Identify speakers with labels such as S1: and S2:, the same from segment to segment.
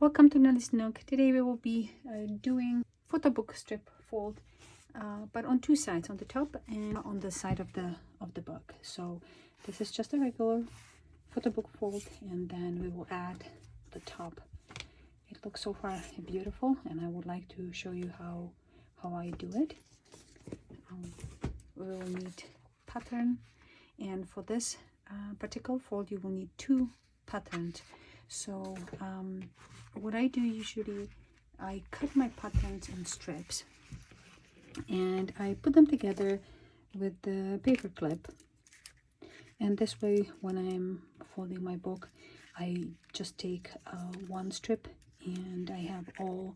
S1: Welcome to Neli's Nook. Today we will be doing photo book strip fold, but on two sides, on the top and on the side of the book. So this is just a regular photo book fold, and then we will add the top. It looks so far beautiful, and I would like to show you how I do it. We will need pattern, and for this particular fold you will need two patterns. So what I do usually, I cut my patterns in strips and I put them together with the paper clip, and this way when I'm folding my book I just take one strip and I have all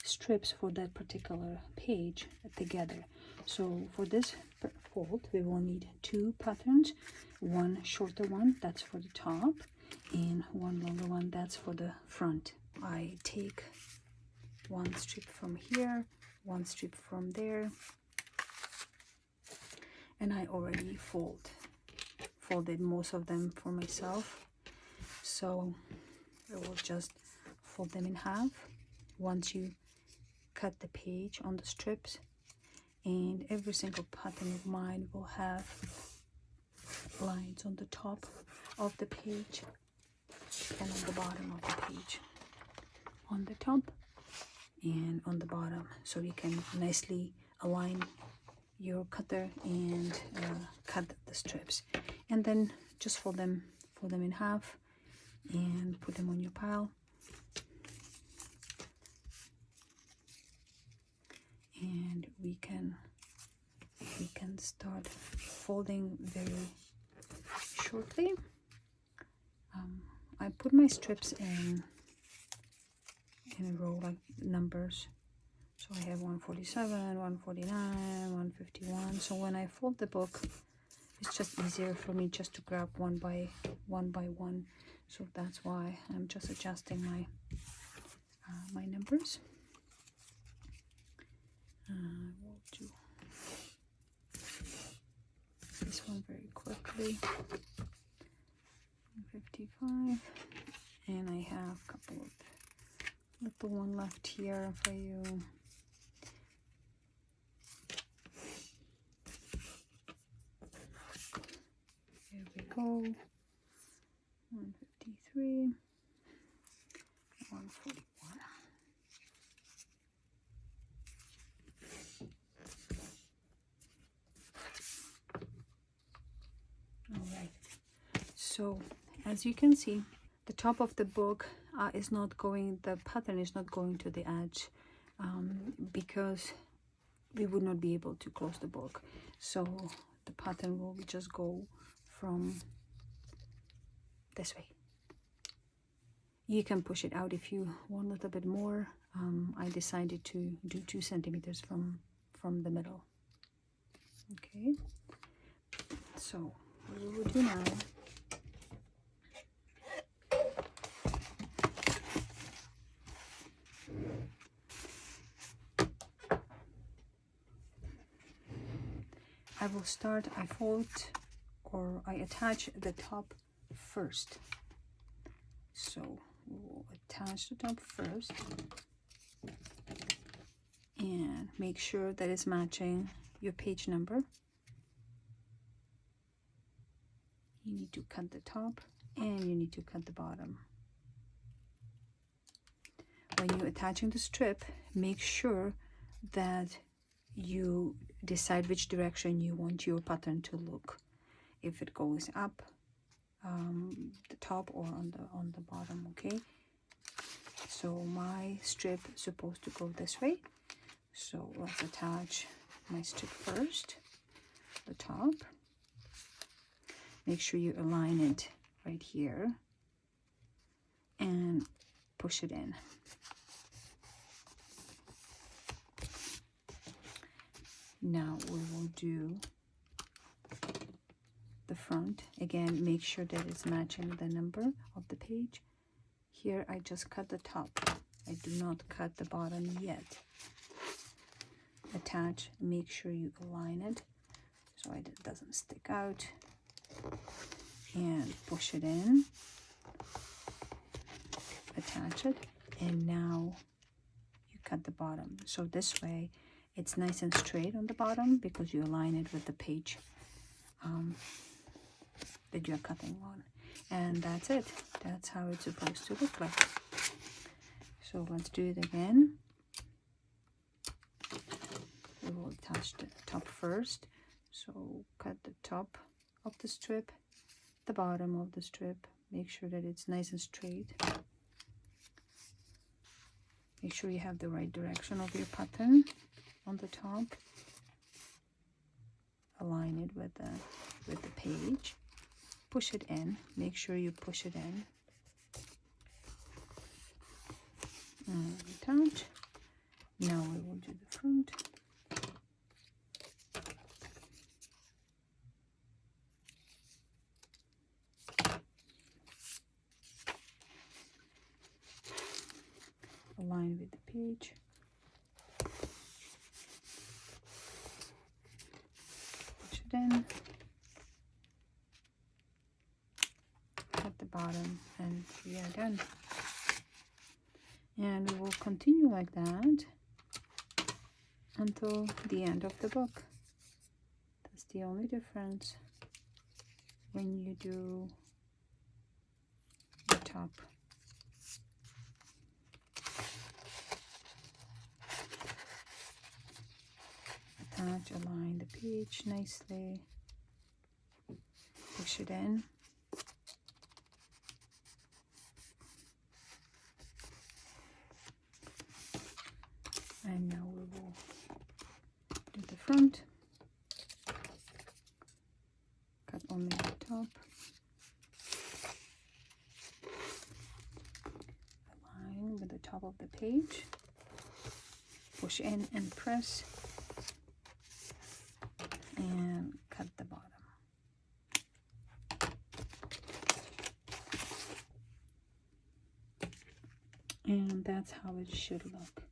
S1: strips for that particular page together. So for this fold we will need two patterns, one shorter one that's for the top and one longer one that's for the front. I take one strip from here, one strip from there, and I already folded most of them for myself. So I will just fold them in half once you cut the page on the strips, and every single pattern of mine will have lines on the top of the page and on the bottom of the page, on the top and on the bottom, so you can nicely align your cutter and cut the strips, and then just fold them in half and put them on your pile. And we can start folding very shortly. I put my strips in a row like numbers, so I have 147, 149, 151. So when I fold the book, it's just easier for me just to grab one by one. So that's why I'm just adjusting my my numbers. We'll do this one very quickly. 155, and I have a couple of little one left here for you. Here we go. 153, 141. All right. So as you can see, the top of the book is not going, the pattern is not going to the edge because we would not be able to close the book. So the pattern will just go from this way. You can push it out if you want a little bit more. I decided to do 2 centimeters from the middle. Okay, so what we will do now, I will start, I fold or I attach the top first. So we'll attach the top first and make sure that it's matching your page number. You need to cut the top and you need to cut the bottom. When you're attaching the strip, make sure that you decide which direction you want your pattern to look. If it goes up the top or on the bottom. Okay, so my strip is supposed to go this way, so let's attach my strip first, the top. Make sure you align it right here and push it in. Now we will do the front. Again, make sure that it's matching the number of the page. Here I just cut the top. I do not cut the bottom yet. Attach, make sure you align it so it doesn't stick out, and push it in, attach it, and and now you cut the bottom. So this way it's nice and straight on the bottom because you align it with the page that you're cutting on. And that's it. That's how it's supposed to look like. So let's do it again. We will attach the top first. So cut the top of the strip, the bottom of the strip. Make sure that it's nice and straight. Make sure you have the right direction of your pattern on the top. Align it with the page. Push it in. Make sure you push it in. And attach. Now we will do the front. Align with the page. Push it in. Cut the bottom, and we are done. And we will continue like that until the end of the book. That's the only difference when you do the top. Attach, align the page nicely, push it in, and now we will do the front. Cut only the top, align with the top of the page, push in and press, and cut the bottom. And that's how it should look.